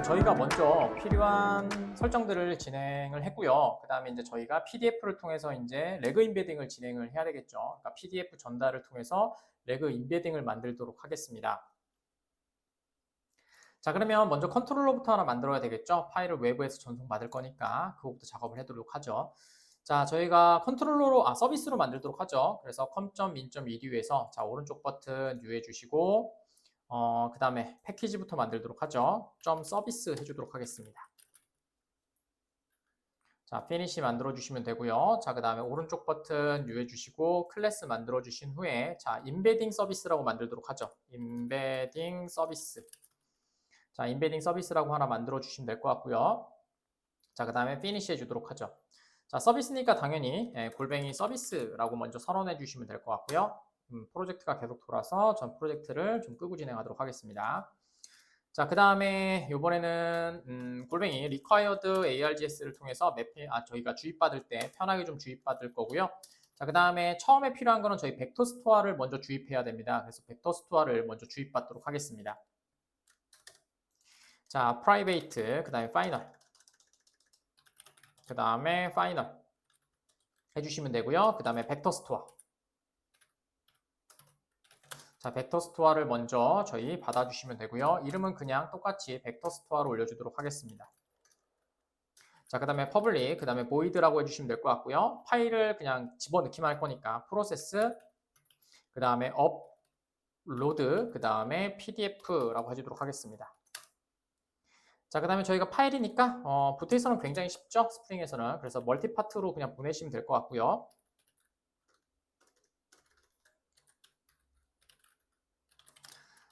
저희가 먼저 필요한 설정들을 진행을 했고요. 그 다음에 이제 저희가 PDF를 통해서 이제 레그 인베딩을 진행을 해야 되겠죠. 그러니까 PDF 전달을 통해서 레그 인베딩을 만들도록 하겠습니다. 자, 그러면 먼저 컨트롤러부터 하나 만들어야 되겠죠. 파일을 외부에서 전송받을 거니까 그거부터 작업을 해도록 하죠. 자, 저희가 컨트롤러로, 서비스로 만들도록 하죠. 그래서 com.min.edu에서 자, 오른쪽 버튼 뉴 해주시고 그 다음에 패키지부터 만들도록 하죠. 점 서비스 해주도록 하겠습니다. 자, 피니시 만들어 주시면 되고요. 자, 그 다음에 오른쪽 버튼 뉴 해주시고 클래스 만들어 주신 후에 자, 인베딩 서비스라고 만들도록 하죠. 인베딩 서비스. 자, 인베딩 서비스라고 하나 만들어 주시면 될 것 같고요. 자, 그 다음에 피니시 해주도록 하죠. 자, 서비스니까 당연히 골뱅이 서비스라고 먼저 선언해 주시면 될 것 같고요. 프로젝트가 계속 돌아서 전 프로젝트를 좀 끄고 진행하도록 하겠습니다. 자, 그 다음에 이번에는 골뱅이 required args를 통해서 저희가 주입받을 때 편하게 좀 주입받을 거고요. 자, 그 다음에 처음에 필요한 거는 저희 벡터 스토어를 먼저 주입해야 됩니다. 그래서 벡터 스토어를 먼저 주입받도록 하겠습니다. 자, private, 그 다음에 final, 그 다음에 final 해주시면 되고요. 그 다음에 벡터 스토어. 자, 벡터 스토어를 먼저 저희 받아주시면 되고요. 이름은 그냥 똑같이 벡터 스토어로 올려주도록 하겠습니다. 자, 그 다음에 public, 그 다음에 void라고 해주시면 될 것 같고요. 파일을 그냥 집어넣기만 할 거니까 process, 그 다음에 upload, 그 다음에 pdf라고 해주도록 하겠습니다. 자, 그 다음에 저희가 파일이니까 부트에서는 굉장히 쉽죠? 스프링에서는. 그래서 멀티파트로 그냥 보내시면 될 것 같고요.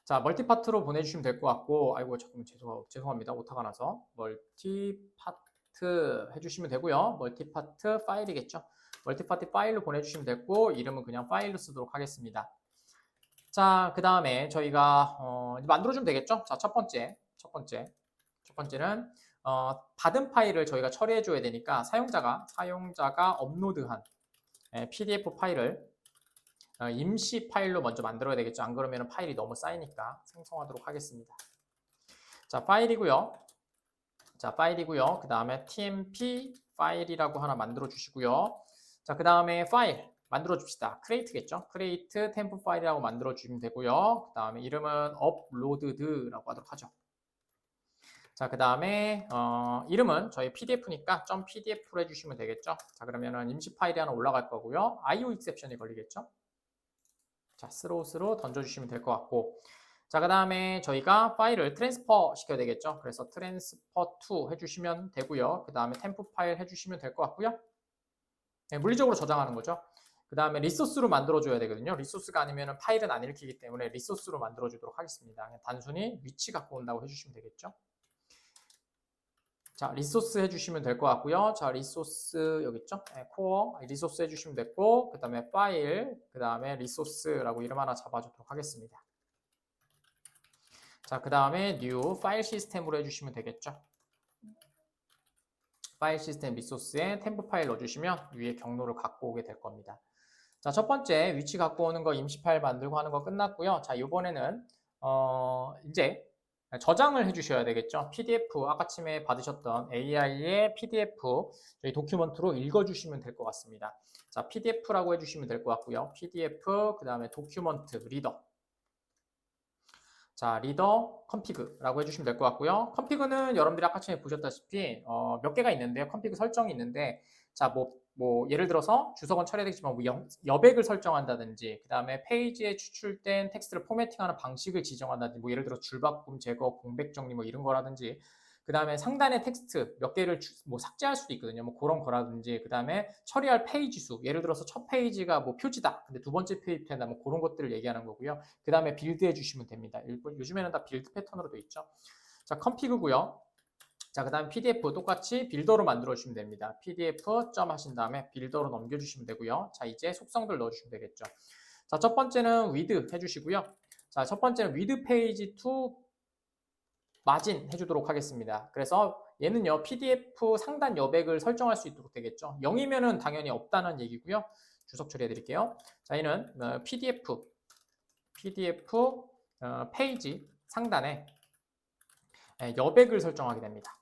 자, 멀티파트로 보내주시면 될 것 같고, 아이고, 잠깐만, 죄송합니다. 오타가 나서. 멀티파트 해주시면 되고요. 멀티파트 파일이겠죠. 멀티파트 파일로 보내주시면 됐고, 이름은 그냥 파일로 쓰도록 하겠습니다. 자, 그 다음에 저희가, 만들어주면 되겠죠? 자, 첫 번째는, 받은 파일을 저희가 처리해줘야 되니까, 사용자가 업로드한 PDF 파일을 임시 파일로 먼저 만들어야 되겠죠. 안 그러면 파일이 너무 쌓이니까 생성하도록 하겠습니다. 자, 파일이고요. 그 다음에 tmp 파일이라고 하나 만들어 주시고요. 자, 그 다음에 파일 만들어 줍시다. create겠죠. create temp 파일이라고 만들어 주시면 되고요. 그 다음에 이름은 uploaded라고 하도록 하죠. 자, 그 다음에 이름은 저희 pdf니까 .pdf로 해주시면 되겠죠. 자, 그러면은 임시 파일이 하나 올라갈 거고요. IO exception이 걸리겠죠. 자, 스로우스로 던져주시면 될 것 같고, 자, 그 다음에 저희가 파일을 트랜스퍼 시켜야 되겠죠. 그래서 트랜스퍼 to 해주시면 되고요. 그 다음에 템프 파일 해주시면 될 것 같고요. 네, 물리적으로 저장하는 거죠. 그 다음에 리소스로 만들어줘야 되거든요. 리소스가 아니면 파일은 안 읽히기 때문에 리소스로 만들어주도록 하겠습니다. 그냥 단순히 위치 갖고 온다고 해주시면 되겠죠. 자, 리소스 해주시면 될 것 같고요. 자, 리소스 여기 있죠? 네, 코어 리소스 해주시면 됐고, 그 다음에 파일, 그 다음에 리소스라고 이름 하나 잡아주도록 하겠습니다. 자, 그 다음에 new 파일 시스템으로 해주시면 되겠죠. 파일 시스템 리소스에 템프 파일 넣어주시면 위에 경로를 갖고 오게 될 겁니다. 자, 첫 번째 위치 갖고 오는 거 임시 파일 만들고 하는 거 끝났고요. 자, 이번에는 이제 저장을 해주셔야 되겠죠. PDF, 아까쯤에 받으셨던 AI의 PDF 저희 도큐먼트로 읽어주시면 될 것 같습니다. 자, PDF라고 해주시면 될 것 같고요. PDF, 그 다음에 도큐먼트, 리더. 자, 리더, 컴피그라고 해주시면 될 것 같고요. 컴피그는 여러분들이 아까쯤에 보셨다시피 몇 개가 있는데요. 컴피그 설정이 있는데, 자, 예를 들어서 주석은 처리되겠지만 여백을 설정한다든지, 그 다음에 페이지에 추출된 텍스트를 포매팅하는 방식을 지정한다든지, 예를 들어 줄바꿈, 제거, 공백 정리 이런 거라든지, 그 다음에 상단의 텍스트 몇 개를 삭제할 수도 있거든요. 그런 거라든지, 그 다음에 처리할 페이지 수, 예를 들어서 첫 페이지가 표지다. 근데 두 번째 페이지다. 그런 것들을 얘기하는 거고요. 그 다음에 빌드 해주시면 됩니다. 요즘에는 다 빌드 패턴으로 돼 있죠. 자, 컴피그고요. 자, 그 다음에 PDF 똑같이 빌더로 만들어 주시면 됩니다. PDF 점 하신 다음에 빌더로 넘겨주시면 되고요. 자, 이제 속성들 넣어주시면 되겠죠. 자, 첫 번째는 with 해주시고요. 자, 첫 번째는 with page to 마진 해주도록 하겠습니다. 그래서 얘는요, PDF 상단 여백을 설정할 수 있도록 되겠죠. 0이면은 당연히 없다는 얘기고요. 주석 처리해 드릴게요. 자, 얘는 PDF 페이지 상단에 여백을 설정하게 됩니다.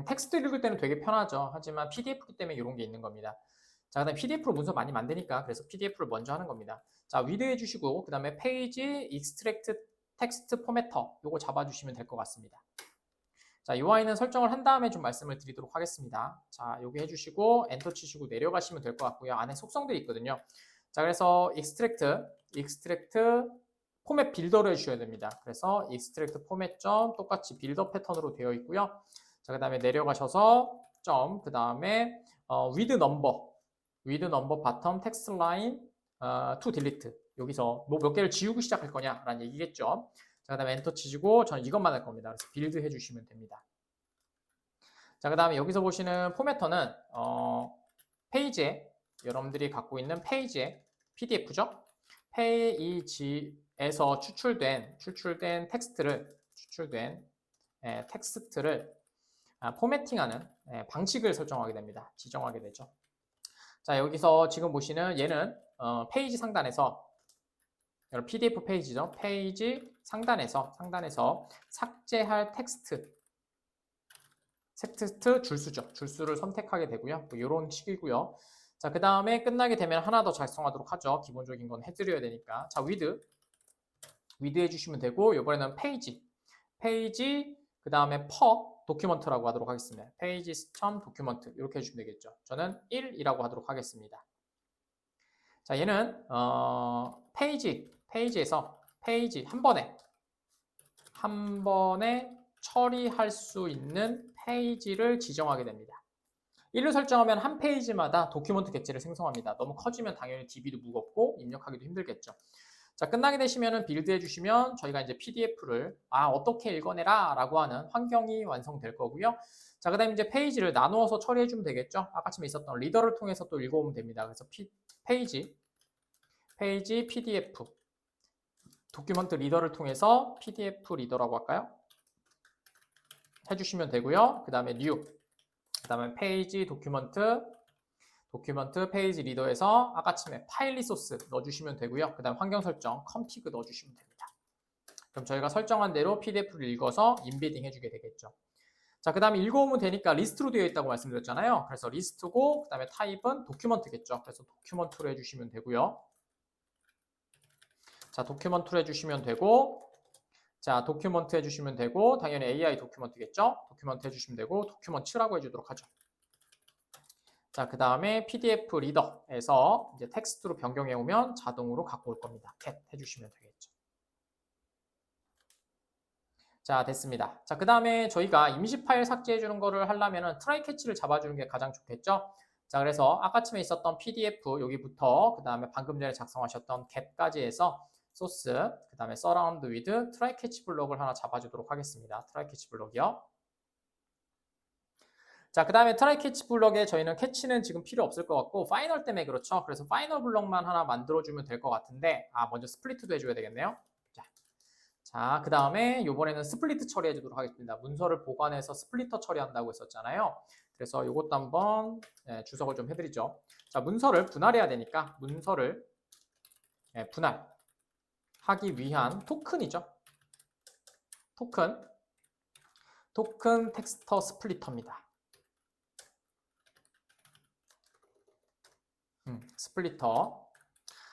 텍스트 읽을 때는 되게 편하죠. 하지만 PDF이기 때문에 이런 게 있는 겁니다. 자, 그다음에 PDF로 문서 많이 만드니까 그래서 PDF를 먼저 하는 겁니다. 자, 위드 해주시고 그다음에 페이지 익스트랙트 텍스트 포매터 요거 잡아주시면 될 것 같습니다. 자, UI는 설정을 한 다음에 좀 말씀을 드리도록 하겠습니다. 자, 여기 해주시고 엔터 치시고 내려가시면 될 것 같고요. 안에 속성들이 있거든요. 자, 그래서 익스트랙트 포맷 빌더로 해주셔야 됩니다. 그래서 익스트랙트 포맷 점 똑같이 빌더 패턴으로 되어 있고요. 자, 그 다음에 내려가셔서 점, 그 다음에 with number 바텀 텍스트 라인 to delete 여기서 뭐 몇 개를 지우고 시작할 거냐라는 얘기겠죠. 자, 그 다음에 엔터 치시고 저는 이것만 할 겁니다. 그래서 빌드 해주시면 됩니다. 자, 그 다음에 여기서 보시는 포매터는 페이지에 여러분들이 갖고 있는 페이지에 PDF죠. 페이지에서 추출된 텍스트를 포매팅하는 방식을 설정하게 됩니다. 지정하게 되죠. 자, 여기서 지금 보시는 얘는 페이지 상단에서 여러분 PDF 페이지죠. 페이지 상단에서 삭제할 텍스트 줄수죠. 줄수를 선택하게 되고요. 뭐 이런 식이고요. 자, 그 다음에 끝나게 되면 하나 더 작성하도록 하죠. 기본적인 건 해드려야 되니까. 자, with 해주시면 되고 이번에는 페이지 그 다음에 per 도큐먼트라고 하도록 하겠습니다. pages.document 도큐먼트 이렇게 해주시면 되겠죠. 저는 1이라고 하도록 하겠습니다. 자, 얘는 페이지에서 페이지 한 번에 처리할 수 있는 페이지를 지정하게 됩니다. 1로 설정하면 한 페이지마다 도큐먼트 객체를 생성합니다. 너무 커지면 당연히 DB도 무겁고 입력하기도 힘들겠죠. 자, 끝나게 되시면은 빌드 해주시면 저희가 이제 PDF를 어떻게 읽어내라 라고 하는 환경이 완성될 거고요. 자, 그 다음에 이제 페이지를 나누어서 처리해주면 되겠죠. 아까쯤에 있었던 리더를 통해서 또 읽어오면 됩니다. 그래서 페이지 PDF 도큐먼트 리더를 통해서 PDF 리더라고 할까요? 해주시면 되고요. 그 다음에 new 그 다음에 페이지 도큐먼트 페이지 리더에서 아까쯤에 파일 리소스 넣어주시면 되고요. 그 다음 환경 설정 config 넣어주시면 됩니다. 그럼 저희가 설정한 대로 PDF를 읽어서 인베딩 해주게 되겠죠. 자, 그 다음에 읽어오면 되니까 리스트로 되어 있다고 말씀드렸잖아요. 그래서 리스트고 그 다음에 타입은 도큐먼트겠죠. 그래서 도큐먼트로 해주시면 되고요. 자, 도큐먼트로 해주시면 되고 도큐먼트 해주시면 되고 당연히 AI 도큐먼트겠죠. 도큐먼트 해주시면 되고 도큐먼트라고 해주도록 하죠. 자, 그 다음에 PDF 리더에서 이제 텍스트로 변경해 오면 자동으로 갖고 올 겁니다. cat 해주시면 되겠죠. 자, 됐습니다. 자, 그 다음에 저희가 임시 파일 삭제해 주는 거를 하려면은 트라이 캐치를 잡아주는 게 가장 좋겠죠. 자, 그래서 아까쯤에 있었던 PDF 여기부터 그 다음에 방금 전에 작성하셨던 get까지 해서 소스 그 다음에 surround with 트라이 캐치 블록을 하나 잡아주도록 하겠습니다. 트라이 캐치 블록이요. 자, 그 다음에 트라이 캐치 블럭에 저희는 캐치는 지금 필요 없을 것 같고 파이널 때문에 그렇죠. 그래서 파이널 블럭만 하나 만들어주면 될 것 같은데 먼저 스플리트도 해줘야 되겠네요. 자, 그 다음에 이번에는 스플리트 처리해 주도록 하겠습니다. 문서를 보관해서 스플리터 처리한다고 했었잖아요. 그래서 이것도 한번 주석을 좀 해드리죠. 자, 문서를 분할해야 되니까 문서를 분할하기 위한 토큰이죠. 토큰 텍스터 스플리터입니다. 스플리터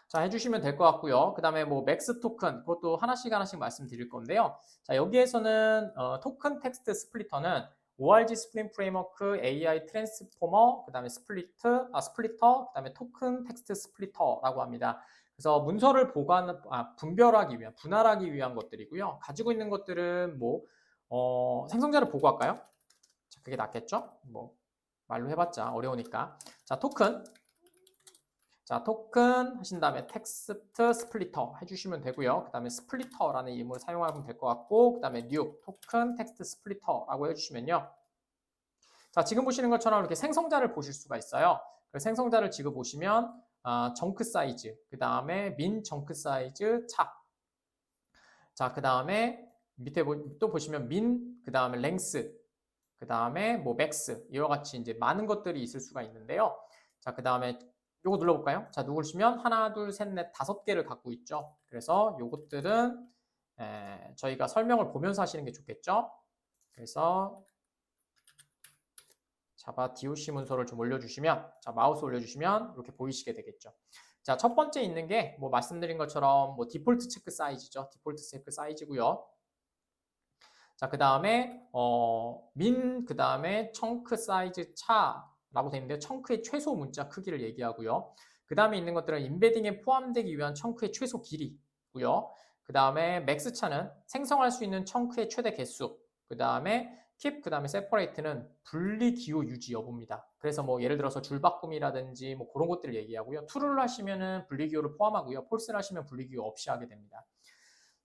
자, 해주시면 될 것 같고요. 그 다음에 뭐 맥스 토큰 그것도 하나씩 말씀드릴 건데요. 자, 여기에서는 토큰 텍스트 스플리터는 ORG 스프링 프레임워크 AI 트랜스포머 그 다음에 스플리터 그 다음에 토큰 텍스트 스플리터라고 합니다. 그래서 문서를 분할하기 위한 것들이고요. 가지고 있는 것들은 뭐 생성자를 보고 할까요? 자, 그게 낫겠죠? 뭐 말로 해봤자 어려우니까. 자, 토큰 하신 다음에 텍스트 스플리터 해주시면 되고요. 그 다음에 스플리터라는 이름을 사용하면 될 것 같고 그 다음에 new 토큰 텍스트 스플리터라고 해주시면요. 자, 지금 보시는 것처럼 이렇게 생성자를 보실 수가 있어요. 그 생성자를 지금 보시면 정크 사이즈, 그 다음에 민 정크 사이즈 차. 자, 그 다음에 밑에 또 보시면 민, 그 다음에 랭스, 그 다음에 뭐 맥스 이와 같이 이제 많은 것들이 있을 수가 있는데요. 자, 그 다음에 요거 눌러볼까요? 자, 누르시면 하나, 둘, 셋, 넷, 5개를 갖고 있죠. 그래서 요것들은 저희가 설명을 보면서 하시는 게 좋겠죠. 그래서 자바 doc 문서를 좀 올려주시면, 자, 마우스 올려주시면 이렇게 보이시게 되겠죠. 자, 첫 번째 있는 게 뭐 말씀드린 것처럼 뭐 디폴트 체크 사이즈죠. 디폴트 체크 사이즈고요. 자, 그 다음에 그 다음에 청크 사이즈 차라고 되어 있는데 청크의 최소 문자 크기를 얘기하고요. 그 다음에 있는 것들은 인베딩에 포함되기 위한 청크의 최소 길이고요. 그 다음에 맥스 차는 생성할 수 있는 청크의 최대 개수. 그 다음에 keep, 그 다음에 separate는 분리 기호 유지 여부입니다. 그래서 뭐 예를 들어서 줄바꿈이라든지 뭐 그런 것들을 얘기하고요. true를 하시면은 분리 기호를 포함하고요. false를 하시면 분리 기호 없이 하게 됩니다.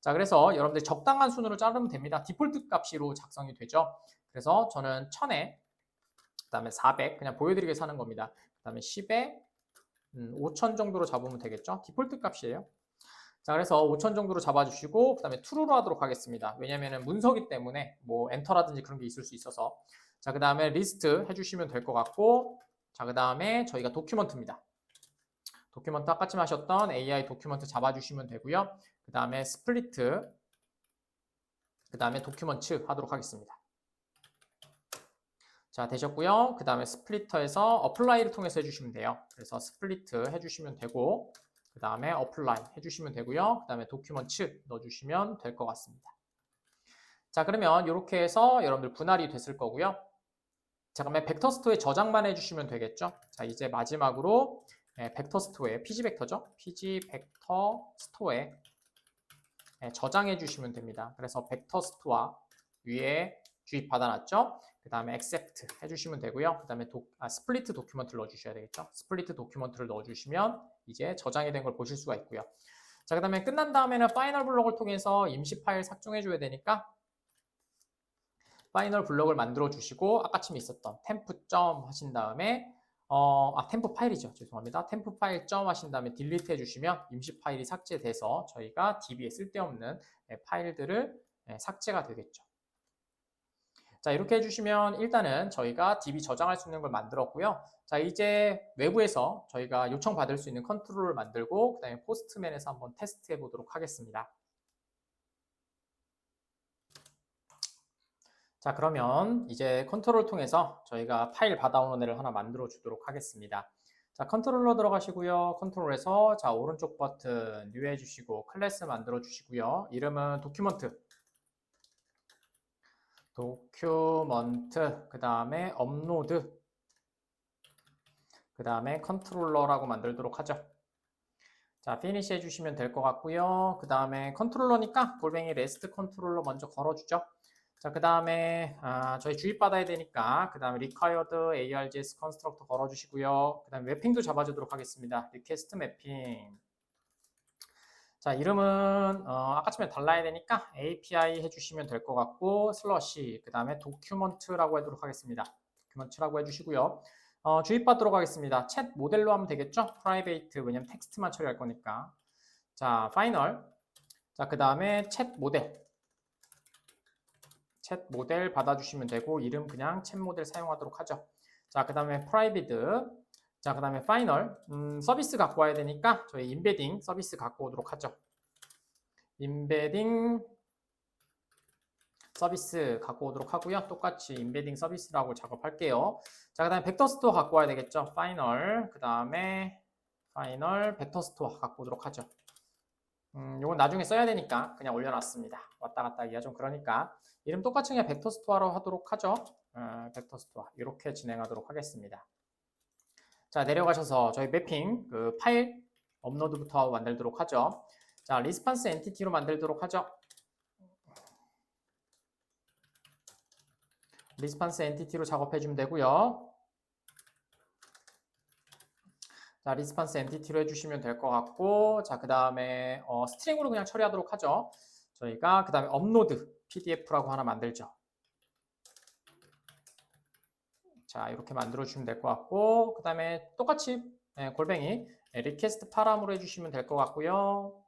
자, 그래서 여러분들 적당한 순으로 자르면 됩니다. 디폴트 값으로 작성이 되죠. 그래서 저는 1000에 그 다음에 400 그냥 보여드리기 위해서 하는 겁니다. 그 다음에 10에 5000 정도로 잡으면 되겠죠. 디폴트 값이에요. 자, 그래서 5000 정도로 잡아주시고 그 다음에 true로 하도록 하겠습니다. 왜냐면은 문서기 때문에 뭐 엔터라든지 그런 게 있을 수 있어서. 자, 그 다음에 리스트 해주시면 될 것 같고, 자, 그 다음에 저희가 도큐먼트입니다. 도큐먼트 아까쯤 하셨던 AI 도큐먼트 잡아주시면 되고요. 그 다음에 스플리트, 그 다음에 도큐먼트 하도록 하겠습니다. 자, 되셨고요. 그 다음에 스플리터에서 어플라이를 통해서 해주시면 돼요. 그래서 스플리트 해주시면 되고, 그 다음에 어플라이 해주시면 되고요. 그 다음에 도큐먼트 넣어주시면 될 것 같습니다. 자, 그러면 이렇게 해서 여러분들 분할이 됐을 거고요. 자, 그러면 벡터 스토어에 저장만 해주시면 되겠죠. 자, 이제 마지막으로 벡터 스토어에 PG 벡터죠. PG 벡터 스토어에 저장해 주시면 됩니다. 그래서 벡터 스토어 위에 주입 받아놨죠. 그 다음에 accept 해주시면 되고요. 그 다음에 스플리트 도큐먼트를 넣어주셔야 되겠죠. 스플리트 도큐먼트를 넣어주시면 이제 저장이 된 걸 보실 수가 있고요. 자, 그 다음에 끝난 다음에는 파이널 블럭을 통해서 임시 파일 삭제해 줘야 되니까 파이널 블럭을 만들어 주시고 아까쯤 있었던 템프 점 하신 다음에 템프 파일이죠. 죄송합니다. 템프 파일 점 하신 다음에 딜리트 해주시면 임시 파일이 삭제돼서 저희가 DB에 쓸데없는 파일들을 삭제가 되겠죠. 자, 이렇게 해주시면 일단은 저희가 DB 저장할 수 있는 걸 만들었고요. 자, 이제 외부에서 저희가 요청받을 수 있는 컨트롤을 만들고 그 다음에 포스트맨에서 한번 테스트 해보도록 하겠습니다. 자, 그러면 이제 컨트롤 통해서 저희가 파일 받아오는 애를 하나 만들어 주도록 하겠습니다. 자, 컨트롤러 들어가시고요. 컨트롤에서 자, 오른쪽 버튼 뉴 해주시고 클래스 만들어 주시고요. 이름은 도큐먼트, 그 다음에 업로드, 그 다음에 컨트롤러라고 만들도록 하죠. 자, 피니시 해주시면 될 것 같고요. 그 다음에 컨트롤러니까 골뱅이 레스트 컨트롤러 먼저 걸어주죠. 자, 그 다음에 저희 주입받아야 되니까 그 다음에 required args constructor 걸어주시고요. 그 다음에 맵핑도 잡아주도록 하겠습니다. request mapping. 자, 이름은 아까처럼 달라야 되니까 API 해주시면 될 것 같고 슬러시 그 다음에 도큐먼트라고 하도록 하겠습니다. 도큐먼트라고 해주시고요. 주입받도록 하겠습니다. 챗 모델로 하면 되겠죠? 프라이베이트 왜냐면 텍스트만 처리할 거니까. 자, 파이널. 자, 그 다음에 챗 모델 받아주시면 되고 이름 그냥 챗 모델 사용하도록 하죠. 자, 그 다음에 프라이빗. 자, 그 다음에 파이널. 서비스 갖고 와야 되니까 저희 인베딩 서비스 갖고 오도록 하죠. 인베딩 서비스 갖고 오도록 하고요. 똑같이 인베딩 서비스라고 작업할게요. 자, 그 다음에 벡터 스토어 갖고 와야 되겠죠. 파이널. 그 다음에 파이널 벡터 스토어 갖고 오도록 하죠. 요건 나중에 써야 되니까 그냥 올려놨습니다. 왔다 갔다 하기가 좀 그러니까 이름 똑같이 그냥 벡터 스토어로 하도록 하죠. 벡터 스토어 이렇게 진행하도록 하겠습니다. 자, 내려가셔서 저희 매핑 그 파일 업로드부터 만들도록 하죠. 자, 리스판스 엔티티로 만들도록 하죠. 리스판스 엔티티로 작업해주면 되고요. 자, 리스판스 엔티티로 해주시면 될 것 같고, 자, 그 다음에 스트링으로 그냥 처리하도록 하죠. 저희가 그 다음에 업로드 PDF라고 하나 만들죠. 자, 이렇게 만들어주시면 될 것 같고, 그 다음에 똑같이 골뱅이 리퀘스트 파람으로 해주시면 될 것 같고요.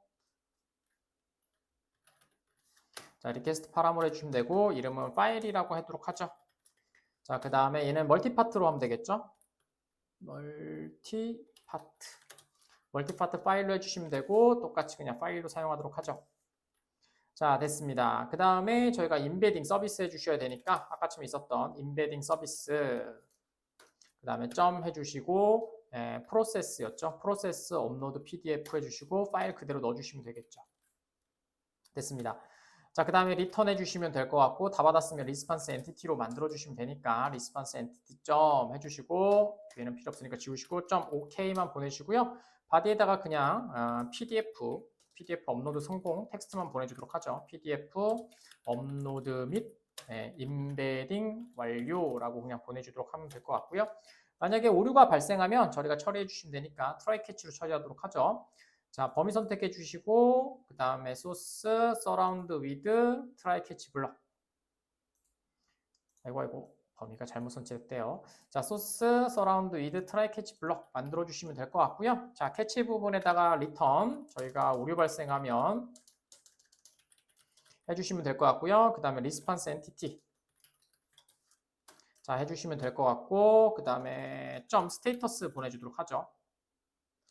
자, 리퀘스트 파람으로 해주시면 되고, 이름은 파일이라고 하도록 하죠. 자, 그 다음에 얘는 멀티파트로 하면 되겠죠. 멀티파트 파일로 해주시면 되고, 똑같이 그냥 파일로 사용하도록 하죠. 자, 됐습니다. 그 다음에 저희가 임베딩 서비스 해주셔야 되니까 아까쯤 있었던 임베딩 서비스 그 다음에 점 해주시고 프로세스였죠. 프로세스 업로드 PDF 해주시고 파일 그대로 넣어주시면 되겠죠. 됐습니다. 자, 그 다음에 리턴 해주시면 될 것 같고 다 받았으면 리스판스 엔티티로 만들어주시면 되니까 리스판스 엔티티 점 해주시고 뒤에는 필요 없으니까 지우시고 점 OK만 보내시고요. 바디에다가 그냥 PDF 업로드 성공 텍스트만 보내주도록 하죠. PDF 업로드 및 임베딩 완료라고 그냥 보내주도록 하면 될 것 같고요. 만약에 오류가 발생하면 저희가 처리해 주시면 되니까 트라이 캐치로 처리하도록 하죠. 자, 범위 선택해 주시고 그 다음에 소스, 서라운드 위드, 트라이 캐치 블럭. 아이고 범위가 잘못 선택됐대요. 자, 소스, 서라운드 위드, 트라이 캐치 블럭 만들어 주시면 될 것 같고요. 자, 캐치 부분에다가 리턴 저희가 오류 발생하면 해주시면 될 것 같고요. 그 다음에 리스판스 엔티티 자, 해주시면 될 것 같고 그 다음에 점 스테이터스 보내주도록 하죠.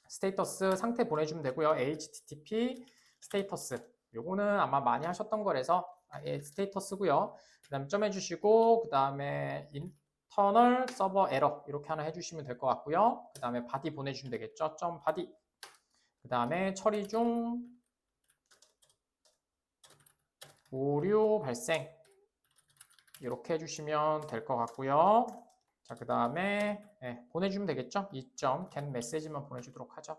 스테이터스 상태 보내주면 되고요. HTTP 스테이터스 요거는 아마 많이 하셨던 거라서 스테이터스고요. 그 다음에 점 해주시고 그 다음에 인터널 서버 에러 이렇게 하나 해주시면 될 것 같고요. 그 다음에 바디 보내주시면 되겠죠. 점 바디 그 다음에 처리 중 오류 발생 이렇게 해주시면 될 것 같고요. 자, 그 다음에 보내주면 되겠죠. 이점 get 메시지만 보내주도록 하죠.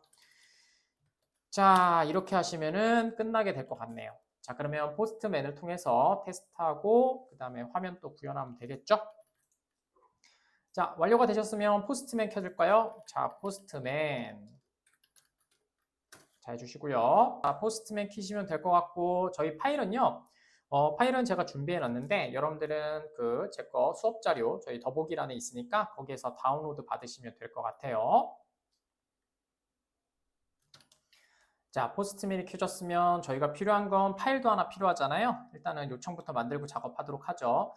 자, 이렇게 하시면은 끝나게 될 것 같네요. 자, 그러면 포스트맨을 통해서 테스트하고 그 다음에 화면 또 구현하면 되겠죠. 자, 완료가 되셨으면 포스트맨 켜줄까요? 자, 포스트맨 자, 해주시고요. 자, 포스트맨 키시면 될 것 같고 저희 파일은요. 파일은 제가 준비해 놨는데 여러분들은 그 제 거 수업 자료 저희 더보기란에 있으니까 거기에서 다운로드 받으시면 될 것 같아요. 자, 포스트맨이 켜졌으면 저희가 필요한 건 파일도 하나 필요하잖아요. 일단은 요청부터 만들고 작업하도록 하죠.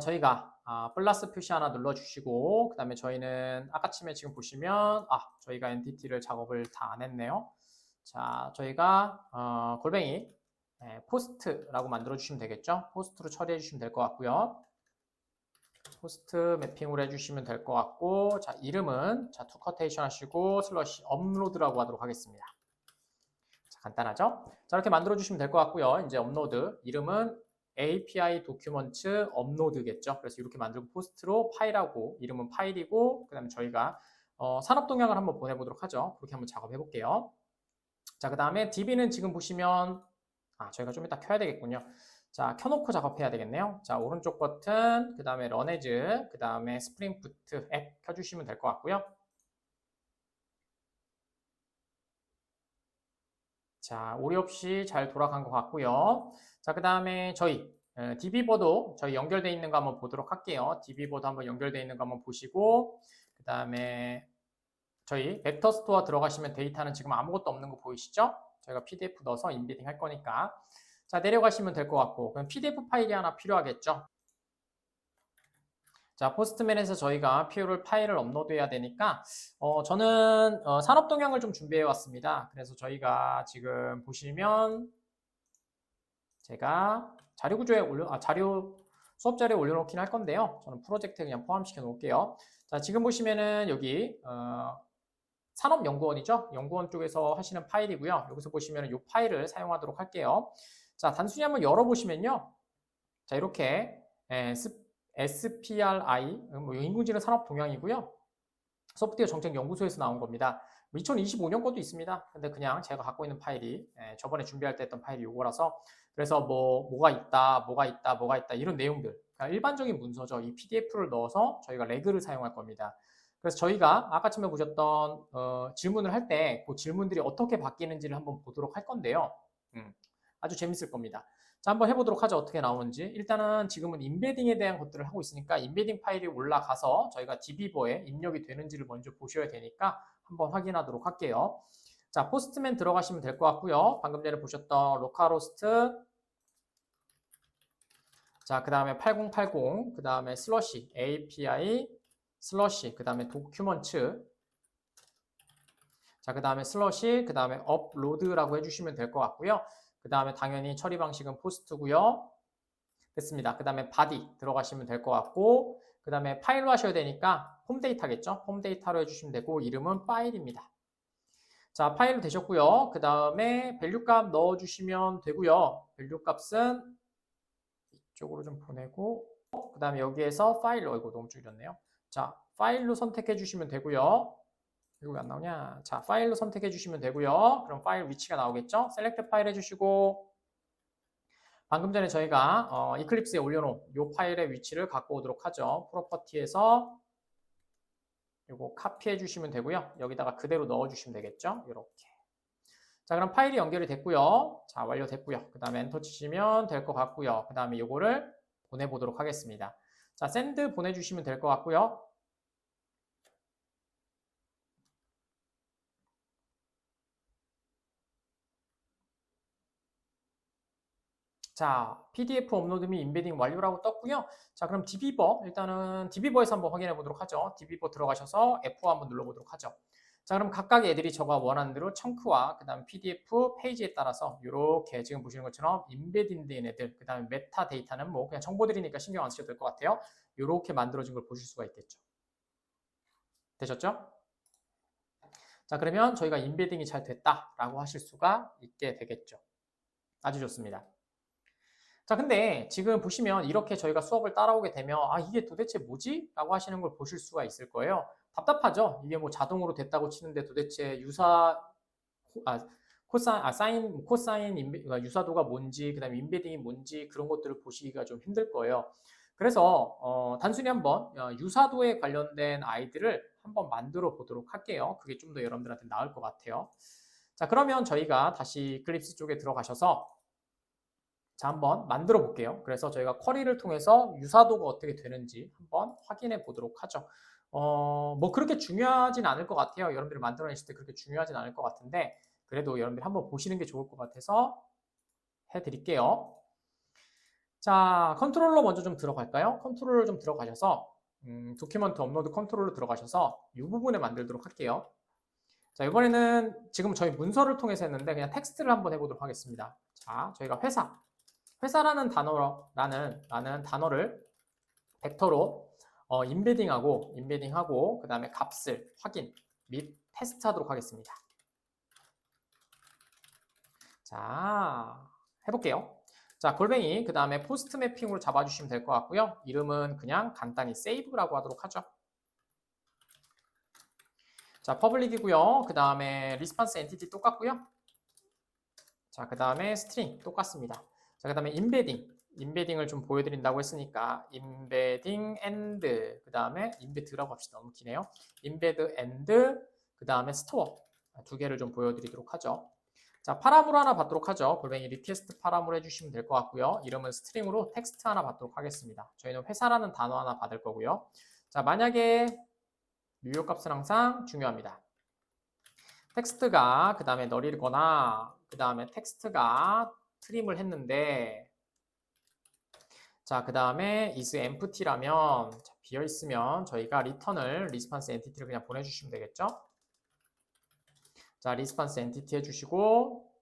저희가 플러스 표시 하나 눌러주시고 그 다음에 저희는 아까쯤에 지금 보시면 저희가 엔티티를 작업을 다 안 했네요. 자, 저희가 골뱅이 포스트라고 만들어 주시면 되겠죠. 포스트로 처리해 주시면 될 것 같고요. 포스트 매핑으로 해주시면 될 것 같고 자, 이름은 자, 투커테이션 하시고 슬러시 업로드라고 하도록 하겠습니다. 자, 간단하죠? 자, 이렇게 만들어 주시면 될 것 같고요. 이제 업로드 이름은 API 도큐먼트 업로드겠죠. 그래서 이렇게 만들고 포스트로 파일하고 이름은 파일이고 그 다음에 저희가 산업 동향을 한번 보내보도록 하죠. 그렇게 한번 작업해 볼게요. 자, 그 다음에 DB는 지금 보시면 저희가 좀 이따 켜야 되겠군요. 자, 켜놓고 작업해야 되겠네요. 자, 오른쪽 버튼, 그 다음에 런에즈, 그 다음에 스프링 부트 앱 켜주시면 될 것 같고요. 자, 오류 없이 잘 돌아간 것 같고요. 자, 그 다음에 저희 DB보드 저희 연결되어 있는 거 한번 보도록 할게요. DB보드 한번 연결되어 있는 거 한번 보시고 그 다음에 저희 벡터 스토어 들어가시면 데이터는 지금 아무것도 없는 거 보이시죠? 저희가 PDF 넣어서 인베딩 할 거니까 자, 내려가시면 될 것 같고 그럼 PDF 파일이 하나 필요하겠죠? 자, 포스트맨에서 저희가 필요를 파일을 업로드해야 되니까 저는 산업 동향을 좀 준비해 왔습니다. 그래서 저희가 지금 보시면 제가 자료 구조에 수업 자료에 올려놓긴 할 건데요. 저는 프로젝트에 그냥 포함시켜 놓을게요. 자, 지금 보시면은 여기 산업연구원이죠. 연구원 쪽에서 하시는 파일이고요. 여기서 보시면 이 파일을 사용하도록 할게요. 자, 단순히 한번 열어보시면요. 자, 이렇게 SPRI, 인공지능 산업 동향이고요. 소프트웨어 정책 연구소에서 나온 겁니다. 2025년 것도 있습니다. 근데 그냥 제가 갖고 있는 파일이 저번에 준비할 때 했던 파일이 이거라서 그래서 뭐가 있다 이런 내용들 그러니까 일반적인 문서죠. 이 PDF를 넣어서 저희가 레그를 사용할 겁니다. 그래서 저희가 아까쯤에 보셨던 질문을 할 때 그 질문들이 어떻게 바뀌는지를 한번 보도록 할 건데요. 아주 재밌을 겁니다. 자, 한번 해보도록 하죠. 어떻게 나오는지. 일단은 지금은 인베딩에 대한 것들을 하고 있으니까 인베딩 파일이 올라가서 저희가 DB버에 입력이 되는지를 먼저 보셔야 되니까 한번 확인하도록 할게요. 자, 포스트맨 들어가시면 될 것 같고요. 방금 전에 보셨던 로컬호스트 자, 그 다음에 8080 그 다음에 슬러시 API 슬러시 그 다음에 도큐먼트 자, 그 다음에 슬러시 그 다음에 업로드라고 해주시면 될 것 같고요. 그 다음에 당연히 처리 방식은 포스트고요. 됐습니다. 그 다음에 body 들어가시면 될 것 같고, 그 다음에 파일로 하셔야 되니까 폼 데이터겠죠? 폼 데이터로 해주시면 되고, 이름은 파일입니다. 자, 파일로 되셨고요. 그 다음에 밸류 값 넣어주시면 되고요. 밸류 값은 이쪽으로 좀 보내고, 그 다음에 여기에서 파일로, 이거 너무 줄였네요. 자, 파일로 선택해 주시면 되고요. 이거 왜 안 나오냐? 자, 파일로 선택해 주시면 되고요. 그럼 파일 위치가 나오겠죠? 셀렉트 파일 해주시고, 방금 전에 저희가 이클립스에 올려놓은 이 파일의 위치를 갖고 오도록 하죠. 프로퍼티에서 이거 카피해 주시면 되고요. 여기다가 그대로 넣어 주시면 되겠죠? 이렇게. 자, 그럼 파일이 연결이 됐고요. 자, 완료됐고요. 그 다음에 엔터 치시면 될 것 같고요. 그 다음에 이거를 보내보도록 하겠습니다. 자, 샌드 보내주시면 될 것 같고요. 자, PDF 업로드 및 인베딩 완료라고 떴고요. 자, 그럼 디비버, 일단은 디비버에서 한번 확인해 보도록 하죠. 디비버 들어가셔서 F4 한번 눌러보도록 하죠. 자, 그럼 각각 애들이 저가 원하는 대로 청크와 그 다음 PDF 페이지에 따라서 이렇게 지금 보시는 것처럼 인베딩된 애들, 그 다음에 메타 데이터는 뭐 그냥 정보들이니까 신경 안 쓰셔도 될 것 같아요. 이렇게 만들어진 걸 보실 수가 있겠죠. 되셨죠? 자, 그러면 저희가 인베딩이 잘 됐다라고 하실 수가 있게 되겠죠. 아주 좋습니다. 자, 근데 지금 보시면 이렇게 저희가 수업을 따라오게 되면 아, 이게 도대체 뭐지? 라고 하시는 걸 보실 수가 있을 거예요. 답답하죠? 이게 뭐 자동으로 됐다고 치는데 도대체 코사인 유사도가 뭔지, 그 다음에 인베딩이 뭔지 그런 것들을 보시기가 좀 힘들 거예요. 그래서 단순히 한번 유사도에 관련된 아이들을 한번 만들어 보도록 할게요. 그게 좀 더 여러분들한테 나을 것 같아요. 자, 그러면 저희가 다시 클립스 쪽에 들어가셔서 자, 한번 만들어 볼게요. 그래서 저희가 쿼리를 통해서 유사도가 어떻게 되는지 한번 확인해 보도록 하죠. 뭐 그렇게 중요하진 않을 것 같아요. 여러분들이 만들어내실 때 그렇게 중요하진 않을 것 같은데 그래도 여러분들이 한번 보시는 게 좋을 것 같아서 해드릴게요. 자, 컨트롤러 먼저 좀 들어갈까요? 컨트롤러 좀 들어가셔서 도큐먼트 업로드 컨트롤러 들어가셔서 이 부분에 만들도록 할게요. 자, 이번에는 지금 저희 문서를 통해서 했는데 그냥 텍스트를 한번 해보도록 하겠습니다. 자, 저희가 회사라는 단어를 벡터로 인베딩하고 그 다음에 값을 확인 및 테스트하도록 하겠습니다. 자, 해볼게요. 자, 골뱅이 그 다음에 포스트 매핑으로 잡아주시면 될 것 같고요. 이름은 그냥 간단히 세이브라고 하도록 하죠. 자, 퍼블릭이고요. 그 다음에 리스폰스 엔티티 똑같고요. 자, 그 다음에 스트링 똑같습니다. 자, 그 다음에 인베딩을 좀 보여드린다고 했으니까 인베딩 엔드 그 다음에 인베드라고 합시다. 너무 기네요. 인베드 엔드 그 다음에 스토어 두 개를 좀 보여드리도록 하죠. 자, 파라물 하나 받도록 하죠. 골뱅이 리퀘스트 파라물 해주시면 될 것 같고요. 이름은 스트링으로 텍스트 하나 받도록 하겠습니다. 저희는 회사라는 단어 하나 받을 거고요. 자, 만약에 뉴욕 값은 항상 중요합니다. 텍스트가 그 다음에 널이거나 그 다음에 텍스트가 트림을 했는데 자, 그 다음에 is empty라면 비어 있으면 저희가 return을 response entity를 그냥 보내주시면 되겠죠. 자, response entity 해주시고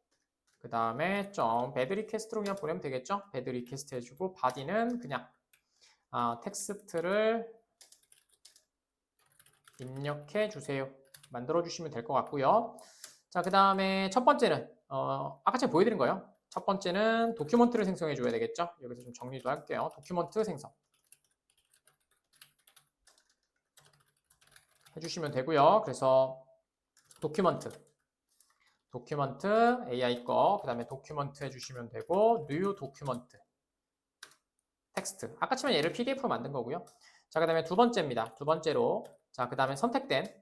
그 다음에 bad request로 그냥 보내면 되겠죠. bad request 해주고 body는 그냥 텍스트를 입력해 주세요. 만들어 주시면 될 것 같고요. 자, 그 다음에 첫 번째는 아까 제가 보여드린 거예요. 첫 번째는 도큐먼트를 생성해 줘야 되겠죠. 여기서 좀 정리도 할게요. 도큐먼트 생성 해주시면 되고요. 그래서 도큐먼트 AI 거, 그 다음에 도큐먼트 해주시면 되고 new 도큐먼트 텍스트 아까 치면 얘를 PDF로 만든 거고요. 자, 그 다음에 두 번째입니다. 두 번째로 자, 그 다음에 선택적인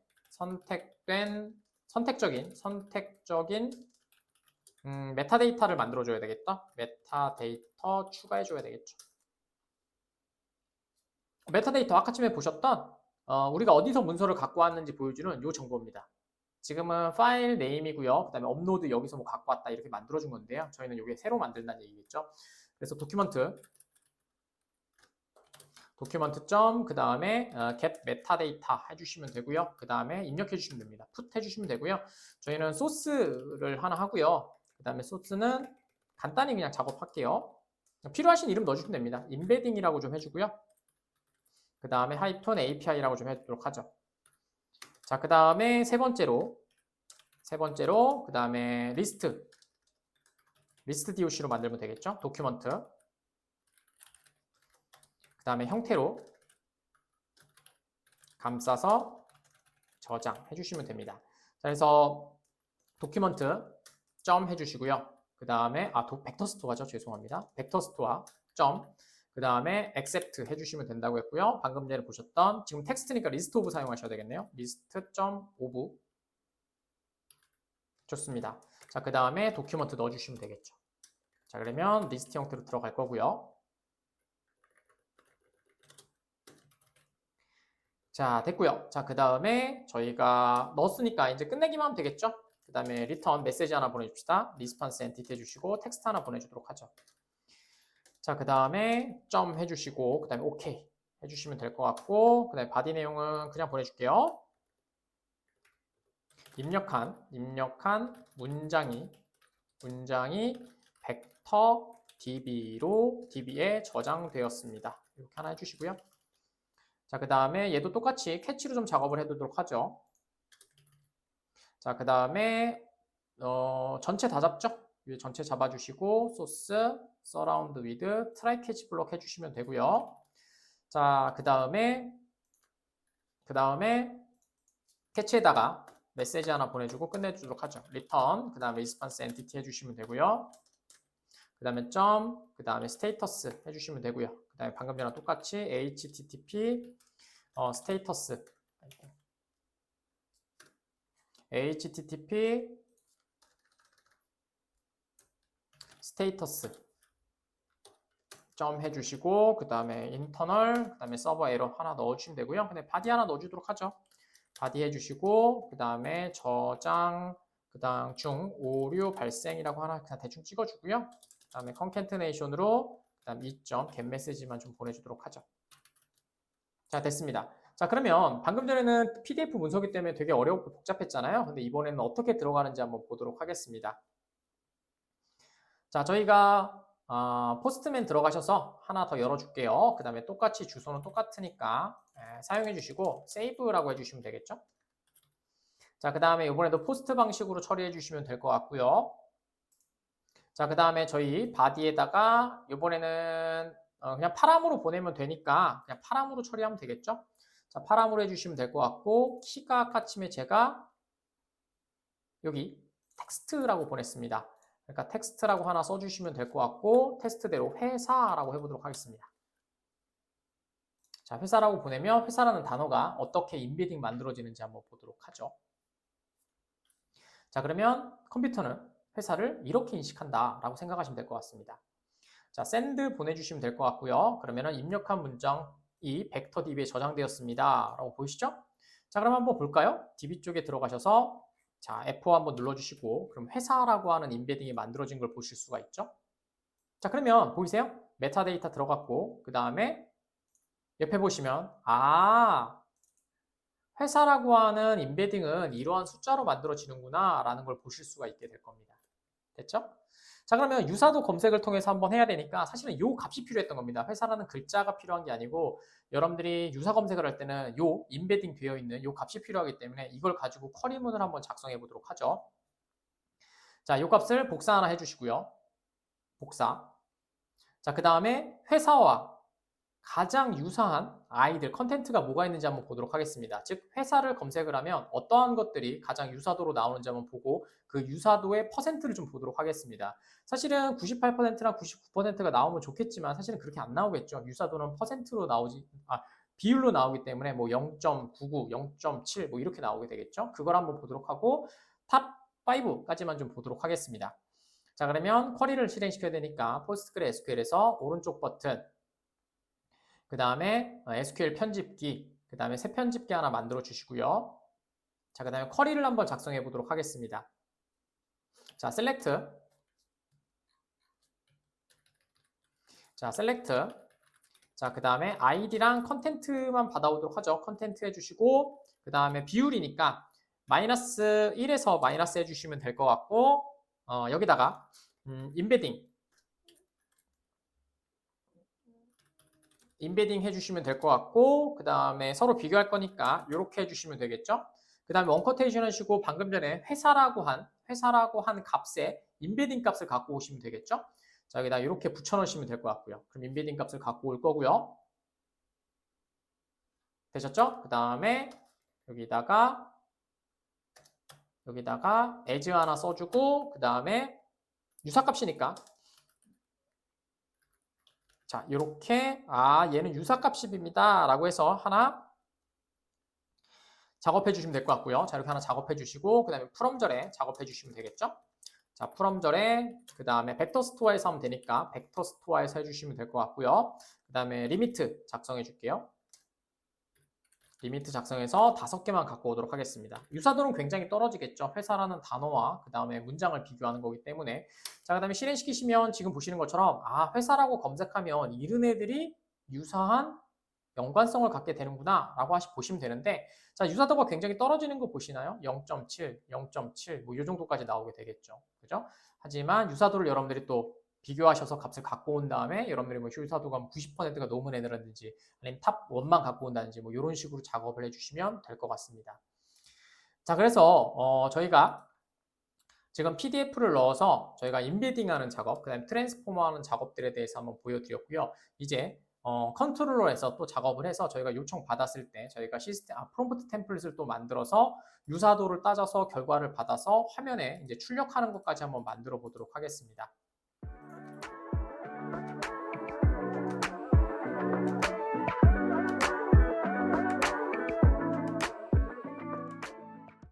메타데이터를 만들어줘야 되겠다. 메타데이터 추가해줘야 되겠죠. 메타데이터 아까쯤에 보셨던 우리가 어디서 문서를 갖고 왔는지 보여주는 이 정보입니다. 지금은 파일 네임이고요. 그 다음에 업로드 여기서 뭐 갖고 왔다 이렇게 만들어준 건데요. 저희는 이게 새로 만든다는 얘기겠죠. 그래서 도큐먼트 그 다음에 get metadata 해주시면 되고요. 그 다음에 입력해 주시면 됩니다. put 해주시면 되고요. 저희는 소스를 하나 하고요. 그 다음에 소스는 간단히 그냥 작업할게요. 필요하신 이름 넣어주시면 됩니다. 인베딩이라고 좀 해주고요. 그 다음에 하이톤 API라고 좀 해주도록 하죠. 자, 그 다음에 세 번째로 그 다음에 리스트 DOC로 만들면 되겠죠. 도큐먼트. 그 다음에 형태로 감싸서 저장해 주시면 됩니다. 자, 그래서 도큐먼트 점 해주시고요. 그 다음에 벡터 스토어죠. 죄송합니다. 벡터 스토어 점. 그 다음에 accept 해주시면 된다고 했고요. 방금 전에 보셨던 지금 텍스트니까 리스트 오브 사용하셔야 되겠네요. 리스트 점 오브. 좋습니다. 자, 그 다음에 도큐먼트 넣어주시면 되겠죠. 자, 그러면 리스트 형태로 들어갈 거고요. 자, 됐고요. 자, 그 다음에 저희가 넣었으니까 이제 끝내기만 하면 되겠죠. 그 다음에 리턴 메시지 하나 보내줍시다. 리스폰스 엔티티 해주시고 텍스트 하나 보내주도록 하죠. 자, 그 다음에 점 해주시고 그 다음에 오케이 해주시면 될 것 같고 그 다음에 바디 내용은 그냥 보내줄게요. 입력한 문장이 벡터 DB에 저장되었습니다. 이렇게 하나 해주시고요. 자, 그 다음에 얘도 똑같이 캐치로 좀 작업을 해두도록 하죠. 자, 그 다음에 전체 다 잡죠? 위에 전체 잡아주시고 소스, 서라운드 위드, 트라이 캐치 블록 해주시면 되고요. 자, 그 다음에 캐치에다가 메시지 하나 보내주고 끝내주도록 하죠. 리턴, 그 다음에 리스폰스 엔티티 해주시면 되고요. 그 다음에 점, 그 다음에 스테이터스 해주시면 되고요. 그 다음에 방금 전랑 똑같이 http 스테이터스 점 해주시고 그 다음에 인터널, 그 다음에 서버 에러 하나 넣어주시면 되고요. 근데 바디 하나 넣어주도록 하죠. 바디 해주시고 그 다음에 저장, 그 다음 중 오류 발생이라고 하나 그냥 대충 찍어주고요. 그 다음에 컨캔트네이션으로 그 다음 2점 get 메시지만 좀 보내주도록 하죠. 자, 됐습니다. 자, 그러면 방금 전에는 PDF 문서기 때문에 되게 어렵고 복잡했잖아요. 근데 이번에는 어떻게 들어가는지 한번 보도록 하겠습니다. 자, 저희가 포스트맨 들어가셔서 하나 더 열어줄게요. 그 다음에 똑같이 주소는 똑같으니까 사용해 주시고 세이브라고 해주시면 되겠죠. 자, 그 다음에 이번에도 포스트 방식으로 처리해 주시면 될 것 같고요. 자, 그 다음에 저희 바디에다가 이번에는 그냥 파람으로 보내면 되니까 그냥 파람으로 처리하면 되겠죠. 자, 파람으로 해주시면 될 것 같고 키가 아까 침에 제가 여기 텍스트라고 보냈습니다. 그러니까 텍스트라고 하나 써주시면 될 것 같고 테스트대로 회사라고 해보도록 하겠습니다. 자, 회사라고 보내면 회사라는 단어가 어떻게 인베딩 만들어지는지 한번 보도록 하죠. 자, 그러면 컴퓨터는 회사를 이렇게 인식한다 라고 생각하시면 될 것 같습니다. 자, send 보내주시면 될 것 같고요. 그러면은 입력한 문장이 벡터 DB에 저장되었습니다 라고 보이시죠? 자, 그럼 한번 볼까요? DB 쪽에 들어가셔서 자, F4 한번 눌러주시고 그럼 회사라고 하는 인베딩이 만들어진 걸 보실 수가 있죠. 자, 그러면 보이세요? 메타데이터 들어갔고 그 다음에 옆에 보시면 회사라고 하는 인베딩은 이러한 숫자로 만들어지는구나 라는 걸 보실 수가 있게 될 겁니다. 됐죠? 자, 그러면 유사도 검색을 통해서 한번 해야 되니까 사실은 이 값이 필요했던 겁니다. 회사라는 글자가 필요한 게 아니고 여러분들이 유사 검색을 할 때는 이 인베딩 되어 있는 이 값이 필요하기 때문에 이걸 가지고 쿼리문을 한번 작성해 보도록 하죠. 자, 이 값을 복사 하나 해주시고요. 복사. 자, 그 다음에 회사와 가장 유사한 아이들, 컨텐츠가 뭐가 있는지 한번 보도록 하겠습니다. 즉, 회사를 검색을 하면 어떠한 것들이 가장 유사도로 나오는지 한번 보고 그 유사도의 퍼센트를 좀 보도록 하겠습니다. 사실은 98%랑 99%가 나오면 좋겠지만 사실은 그렇게 안 나오겠죠. 유사도는 퍼센트로 비율로 나오기 때문에 뭐 0.99, 0.7 뭐 이렇게 나오게 되겠죠. 그걸 한번 보도록 하고 탑 5까지만 좀 보도록 하겠습니다. 자, 그러면 쿼리를 실행시켜야 되니까 PostgreSQL에서 오른쪽 버튼 그 다음에 SQL 편집기, 그 다음에 새 편집기 하나 만들어 주시고요. 자, 그 다음에 쿼리를 한번 작성해 보도록 하겠습니다. 자, select. 자, select. 자, 그 다음에 id랑 컨텐트만 받아오도록 하죠. 컨텐트 해주시고, 그 다음에 비율이니까 마이너스 1에서 마이너스 해주시면 될 것 같고, 여기다가 인베딩 인베딩 해주시면 될 것 같고, 그 다음에 서로 비교할 거니까 이렇게 해주시면 되겠죠? 그 다음에 원커테이션 하시고 방금 전에 회사라고 한 값에 인베딩 값을 갖고 오시면 되겠죠? 자, 여기다 이렇게 붙여넣으시면 될 것 같고요. 그럼 인베딩 값을 갖고 올 거고요. 되셨죠? 그 다음에 여기다가 as 하나 써주고, 그 다음에 유사값이니까 자, 이렇게 얘는 유사값입니다 라고 해서 하나 작업해 주시면 될 것 같고요. 자, 이렇게 하나 작업해 주시고, 그 다음에 프롬절에 작업해 주시면 되겠죠? 자, 프롬절에 그 다음에 벡터 스토어에서 하면 되니까 벡터 스토어에서 해주시면 될 것 같고요. 그 다음에 리미트 작성해 줄게요. 리미트 작성해서 5개만 갖고 오도록 하겠습니다. 유사도는 굉장히 떨어지겠죠. 회사라는 단어와 그 다음에 문장을 비교하는 거기 때문에. 자, 그 다음에 실행시키시면 지금 보시는 것처럼 회사라고 검색하면 이런 애들이 유사한 연관성을 갖게 되는구나 라고 보시면 되는데, 자, 유사도가 굉장히 떨어지는 거 보시나요? 0.7, 0.7 뭐 이 정도까지 나오게 되겠죠. 그죠? 하지만 유사도를 여러분들이 또 비교하셔서 값을 갖고 온 다음에 여러분들이 뭐 유사도가 90%가 넘은 애들이라든지 아니면 탑 1만 갖고 온다든지 뭐 이런 식으로 작업을 해주시면 될 것 같습니다. 자, 그래서 저희가 지금 PDF를 넣어서 저희가 인베딩하는 작업, 그 다음에 트랜스포머하는 작업들에 대해서 한번 보여드렸고요. 이제 컨트롤러에서 또 작업을 해서 저희가 요청 받았을 때 저희가 프롬프트 템플릿을 또 만들어서 유사도를 따져서 결과를 받아서 화면에 이제 출력하는 것까지 한번 만들어 보도록 하겠습니다.